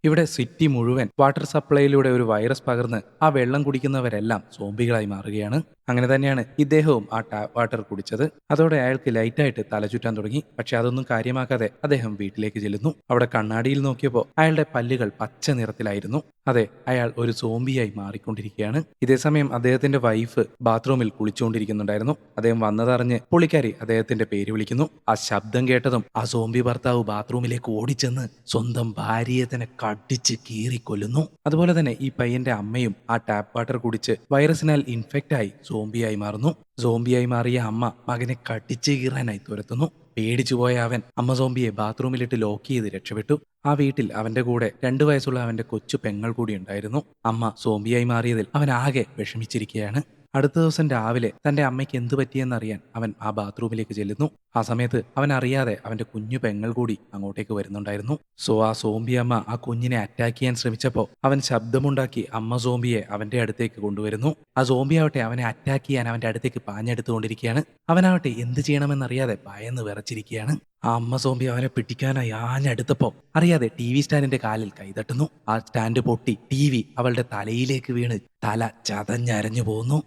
ഇവിടെ സിറ്റി മുഴുവൻ വാട്ടർ സപ്ലൈയിലൂടെ ഒരു വൈറസ് പകർന്ന് ആ വെള്ളം കുടിക്കുന്നവരെല്ലാം സോംബികളായി മാറുകയാണ്. അങ്ങനെ തന്നെയാണ് ഇദ്ദേഹവും ആ ടാപ്പ് വാട്ടർ കുടിച്ചത്. അതോടെ അയാൾക്ക് ലൈറ്റായിട്ട് തലചുറ്റാൻ തുടങ്ങി. പക്ഷെ അതൊന്നും കാര്യമാക്കാതെ അദ്ദേഹം വീട്ടിലേക്ക് ചെല്ലുന്നു. അവിടെ കണ്ണാടിയിൽ നോക്കിയപ്പോൾ അയാളുടെ പല്ലുകൾ പച്ച നിറത്തിലായിരുന്നു. അതെ, അയാൾ ഒരു സോംബിയായി മാറിക്കൊണ്ടിരിക്കുകയാണ്. ഇതേസമയം അദ്ദേഹത്തിന്റെ വൈഫ് ബാത്റൂമിൽ കുളിച്ചുകൊണ്ടിരിക്കുന്നുണ്ടായിരുന്നു. അദ്ദേഹം വന്നതറിഞ്ഞ് പുള്ളിക്കാരി അദ്ദേഹത്തിന്റെ പേര് വിളിക്കുന്നു. ആ ശബ്ദം കേട്ടതും ആ സോംബി ഭർത്താവ് ബാത്റൂമിലേക്ക് ഓടിച്ചെന്ന് സ്വന്തം ഭാര്യയെ തന്നെ കടിച്ച് കീറിക്കൊല്ലുന്നു. അതുപോലെ തന്നെ ഈ പയ്യന്റെ അമ്മയും ആ ടാപ്പ് വാട്ടർ കുടിച്ച് വൈറസിനാൽ ഇൻഫെക്റ്റ് ആയി സോംബിയായി മാറുന്നു. സോംബിയായി മാറിയ അമ്മ മകനെ കടിച്ച് കീറാനായി തുരത്തുന്നു. പേടിച്ചുപോയ അവൻ അമ്മ സോംബിയെ ബാത്റൂമിലിട്ട് ലോക്ക് ചെയ്ത് രക്ഷപ്പെട്ടു. ആ വീട്ടിൽ അവന്റെ കൂടെ 2 വയസ്സുള്ള അവന്റെ കൊച്ചു പെങ്ങൾ കൂടി ഉണ്ടായിരുന്നു. അമ്മ സോംബിയായി മാറിയതിൽ അവൻ ആകെ വിഷമിച്ചിരിക്കുകയാണ്. അടുത്ത ദിവസം രാവിലെ തന്റെ അമ്മയ്ക്ക് എന്ത് പറ്റിയെന്നറിയാൻ അവൻ ആ ബാത്റൂമിലേക്ക് ചെല്ലുന്നു. ആ സമയത്ത് അവൻ അറിയാതെ അവന്റെ കുഞ്ഞു പെങ്ങൾ കൂടി അങ്ങോട്ടേക്ക് വരുന്നുണ്ടായിരുന്നു. ആ സോംബി അമ്മ ആ കുഞ്ഞിനെ അറ്റാക്ക് ചെയ്യാൻ ശ്രമിച്ചപ്പോൾ അവൻ ശബ്ദമുണ്ടാക്കി അമ്മ സോംബിയെ അവന്റെ അടുത്തേക്ക് കൊണ്ടുവരുന്നു. ആ സോംബി ആവട്ടെ അവനെ അറ്റാക്ക് ചെയ്യാൻ അവന്റെ അടുത്തേക്ക് പാഞ്ഞെടുത്തുകൊണ്ടിരിക്കുകയാണ്. അവനാവട്ടെ എന്ത് ചെയ്യണമെന്നറിയാതെ ഭയന്ന് വിറച്ചിരിക്കുകയാണ്. ആ അമ്മ സോംബി അവനെ പിടിക്കാനായി ആഞ്ഞടുത്തപ്പോ അറിയാതെ TV സ്റ്റാൻഡിന്റെ കാലിൽ കൈതട്ടുന്നു. ആ സ്റ്റാൻഡ് പൊട്ടി TV അവളുടെ തലയിലേക്ക് വീണ് തല ചതഞ്ഞരഞ്ഞു പോകുന്നു.